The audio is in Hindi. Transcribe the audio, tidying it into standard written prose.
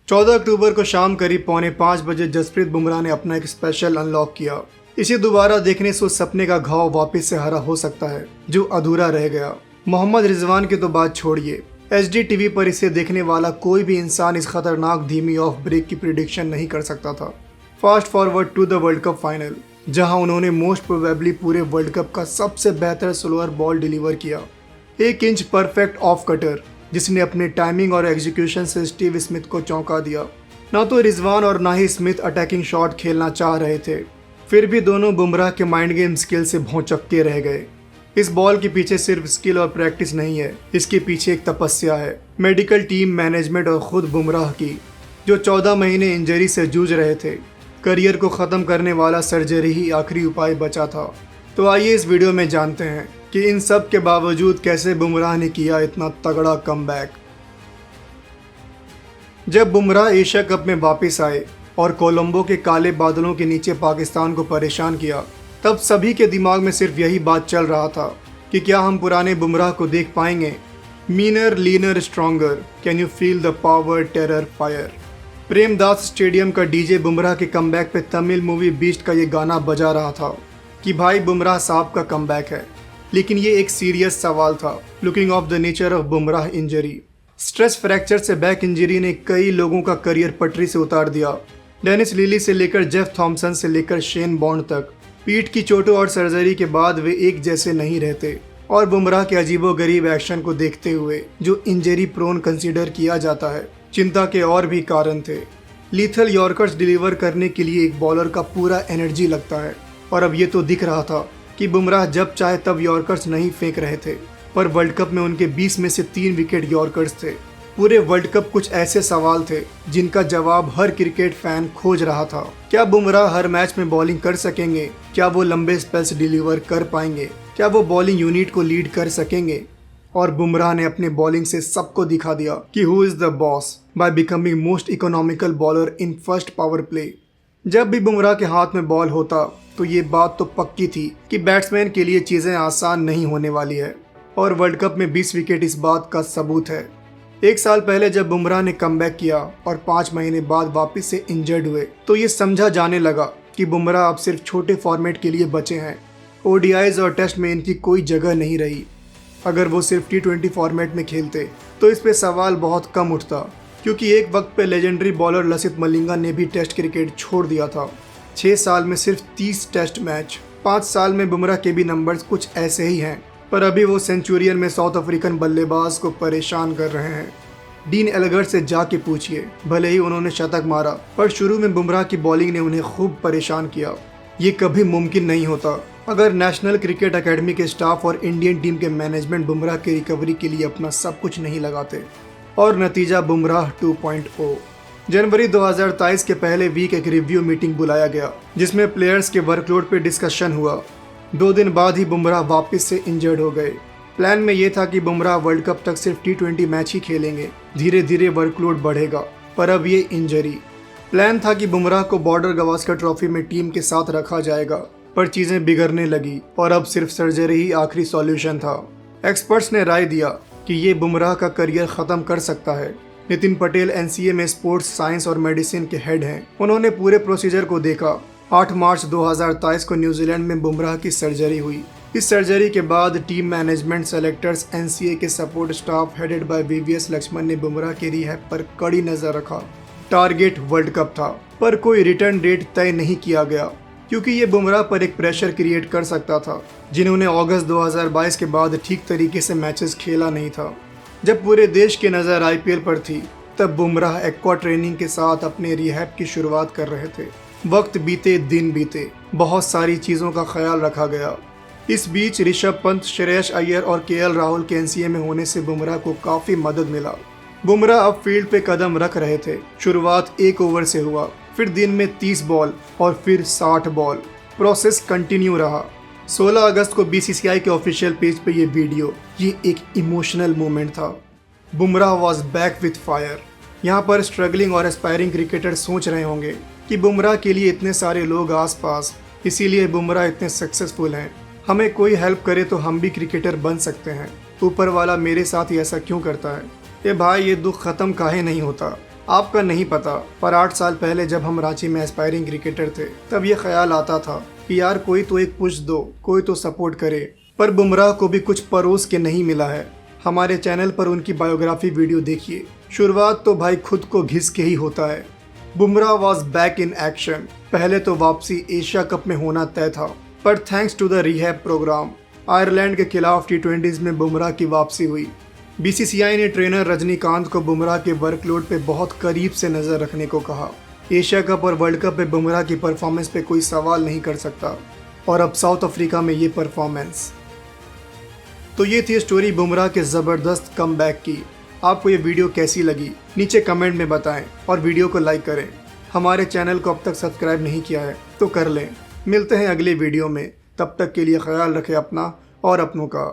14 अक्टूबर को शाम करीब 4:45 जसप्रीत बुमराह ने अपना एक स्पेशल अनलॉक किया। इसे दोबारा देखने से उस सपने का घाव वापस से हरा हो सकता है जो अधूरा रह गया। मोहम्मद रिजवान की तो बात छोड़िए, HD टीवी पर इसे देखने वाला कोई भी इंसान इस खतरनाक धीमी ऑफ ब्रेक की प्रिडिक्शन नहीं कर सकता था। Fast forward to the world cup final, जहां उन्होंने मोस्ट प्रोबेबली पूरे वर्ल्ड कप का सबसे बेहतर स्लोअर बॉल डिलीवर किया। 1 इंच परफेक्ट ऑफ कटर जिसने अपने टाइमिंग और एग्जीक्यूशन से स्टीव स्मिथ को चौंका दिया। ना तो रिजवान और ना ही स्मिथ अटैकिंग शॉट खेलना चाह रहे थे, फिर भी दोनों बुमराह के माइंड गेम स्किल से भौचक्के रह गए। इस बॉल के पीछे सिर्फ स्किल और प्रैक्टिस नहीं है, इसके पीछे एक तपस्या है, मेडिकल टीम, मैनेजमेंट और खुद बुमराह की, जो 14 महीने इंजरी से जूझ रहे थे। करियर को ख़त्म करने वाला सर्जरी ही आखिरी उपाय बचा था। तो आइए इस वीडियो में जानते हैं कि इन सब के बावजूद कैसे बुमराह ने किया इतना तगड़ा कमबैक। जब बुमराह एशिया कप में वापस आए और कोलंबो के काले बादलों के नीचे पाकिस्तान को परेशान किया, तब सभी के दिमाग में सिर्फ यही बात चल रहा था कि क्या हम पुराने बुमराह को देख पाएंगे। Meaner, leaner, stronger, can you feel the power, terror, fire. Premadasa stadium का डीजे बुमराह के कमबैक पे तमिल मूवी बीस्ट का ये गाना बजा रहा था कि भाई बुमराह साहब का कमबैक है। लेकिन ये एक सीरियस सवाल था, looking of the nature of Bumrah injury. Stress fracture से बैक इंजरी ने कई लोगों का करियर पटरी से उतार दिया। डेनिस लिली से लेकर जेफ थॉम्सन से लेकर शेन बॉन्ड तक। पीठ की चोटों और सर्जरी के बाद वे एक जैसे नहीं रहते। और बुमराह के अजीबोगरीब एक्शन को देखते हुए जो इंजरी प्रोन कंसीडर किया जाता है, चिंता के और भी कारण थे। लीथल यॉर्कर्स डिलीवर करने के लिए एक बॉलर का पूरा एनर्जी लगता है, और अब ये तो दिख रहा था कि बुमराह जब चाहे तब यॉर्कर्स नहीं फेंक रहे थे। पर वर्ल्ड कप में उनके 20 में से 3 विकेट यॉर्कर्स थे। पूरे वर्ल्ड कप कुछ ऐसे सवाल थे जिनका जवाब हर क्रिकेट फैन खोज रहा था। क्या बुमराह हर मैच में बॉलिंग कर सकेंगे? क्या वो लंबे स्पेल्स डिलीवर कर पाएंगे? क्या वो बॉलिंग यूनिट को लीड कर सकेंगे? और बुमराह ने अपने बॉलिंग से सबको दिखा दिया कि who is the boss by becoming most economical bowler in first power play. जब भी बुमराह के हाथ में बॉल होता तो ये बात तो पक्की थी कि बैट्समैन के लिए चीजें आसान नहीं होने वाली है, और वर्ल्ड कप में 20 विकेट इस बात का सबूत है। 1 साल पहले जब बुमराह ने कमबैक किया और 5 महीने बाद वापस से इंजर्ड हुए, तो ये समझा जाने लगा कि बुमराह अब सिर्फ छोटे फॉर्मेट के लिए बचे हैं। ODIs और टेस्ट में इनकी कोई जगह नहीं रही। अगर वो सिर्फ T20 फॉर्मेट में खेलते तो इस पे सवाल बहुत कम उठता, क्योंकि एक वक्त पे लेजेंडरी बॉलर लसित मलिंगा ने भी टेस्ट क्रिकेट छोड़ दिया था। 6 साल में सिर्फ 30 टेस्ट मैच। 5 साल में बुमराह के भी नंबर्स कुछ ऐसे ही हैं, पर अभी वो सेंचुरियन में साउथ अफ्रीकन बल्लेबाज को परेशान कर रहे हैं। डीन एलगर्ट से जाके पूछिए, भले ही उन्होंने शतक मारा, पर शुरू में बुमराह की बॉलिंग ने उन्हें खूब परेशान किया। ये कभी मुमकिन नहीं होता अगर नेशनल क्रिकेट एकेडमी के स्टाफ और इंडियन टीम के मैनेजमेंट बुमराह की रिकवरी के लिए अपना सब कुछ नहीं लगाते। और नतीजा बुमराह 2.0। जनवरी 2023 के पहले वीक एक रिव्यू मीटिंग बुलाया गया, जिसमें प्लेयर्स के वर्कलोड पे डिस्कशन हुआ। 2 दिन बाद ही बुमराह वापस से इंजर्ड हो गए। प्लान में ये था कि बुमराह वर्ल्ड कप तक सिर्फ T20 मैच ही खेलेंगे, धीरे धीरे वर्कलोड बढ़ेगा। पर अब ये इंजरी। प्लान था कि बुमराह को बॉर्डर गवास्कर ट्रॉफी में टीम के साथ रखा जाएगा, पर चीजें बिगड़ने लगी और अब सिर्फ सर्जरी ही आखिरी सॉल्यूशन था। एक्सपर्ट्स ने राय दिया कि ये बुमराह का करियर खत्म कर सकता है। नितिन पटेल NCA में स्पोर्ट्स साइंस और मेडिसिन के हेड हैं। उन्होंने पूरे प्रोसीजर को देखा। 8 मार्च 2023 को न्यूजीलैंड में बुमराह की सर्जरी हुई। इस सर्जरी के बाद टीम मैनेजमेंट, सेलेक्टर्स, NCA के support staff headed by VVS Laxman ने बुमराह के रिहैब पर कड़ी नजर रखा। टारगेट वर्ल्ड कप था, पर कोई रिटर्न डेट तय नहीं किया गया, क्योंकि ये बुमराह पर एक प्रेशर क्रिएट कर सकता था, जिन्होंने अगस्त 2022 के बाद ठीक तरीके से मैचेस खेला नहीं था। जब पूरे देश की नज़र IPL पर थी, तब बुमराह एक्वा ट्रेनिंग के साथ अपने रिहैब की शुरुआत कर रहे थे। वक्त बीते, दिन बीते, बहुत सारी चीज़ों का ख्याल रखा गया। इस बीच ऋषभ पंत, श्रेयस अय्यर और KL राहुल के NCA में होने से बुमराह को काफ़ी मदद मिला। बुमराह अब फील्ड पे कदम रख रहे थे। शुरुआत 1 ओवर से हुआ, फिर दिन में 30 बॉल और फिर 60 बॉल। प्रोसेस कंटिन्यू रहा। 16 अगस्त को BCCI के ऑफिशियल पेज पे ये वीडियो, ये एक इमोशनल मोमेंट था। Bumrah was back with fire. यहाँ पर स्ट्रगलिंग और एस्पायरिंग क्रिकेटर सोच रहे होंगे कि बुमराह के लिए इतने सारे लोग आसपास, इसीलिए बुमराह इतने सक्सेसफुल हैं। हमें कोई हेल्प करे तो हम भी क्रिकेटर बन सकते हैं। ऊपर वाला मेरे साथ ही ऐसा क्यों करता है? ये भाई, ये दुख ख़त्म काहे नहीं होता? आपका नहीं पता, पर 8 साल पहले जब हम रांची में एस्पायरिंग क्रिकेटर थे तब ये ख्याल आता था कि यार कोई तो एक पुश दो, कोई तो सपोर्ट करे। पर बुमराह को भी कुछ परोस के नहीं मिला है। हमारे चैनल पर उनकी बायोग्राफी वीडियो देखिए। शुरुआत तो भाई खुद को घिस के ही होता है। Bumrah was back in action. पहले तो वापसी एशिया कप में होना तय था, पर thanks to the rehab program Ireland के खिलाफ T20s में बुमराह की वापसी हुई। BCCI ने ट्रेनर रजनीकांत को बुमराह के वर्कलोड पे बहुत करीब से नज़र रखने को कहा। एशिया कप और वर्ल्ड कप में बुमराह की परफॉर्मेंस पे कोई सवाल नहीं कर सकता, और अब साउथ अफ्रीका में ये परफॉर्मेंस। तो ये थी स्टोरी बुमराह के ज़बरदस्त कमबैक की। आपको ये वीडियो कैसी लगी नीचे कमेंट में बताएं और वीडियो को लाइक करें। हमारे चैनल को अब तक सब्सक्राइब नहीं किया है तो कर लें। मिलते हैं अगले वीडियो में, तब तक के लिए ख्याल रखें अपना और अपनों का।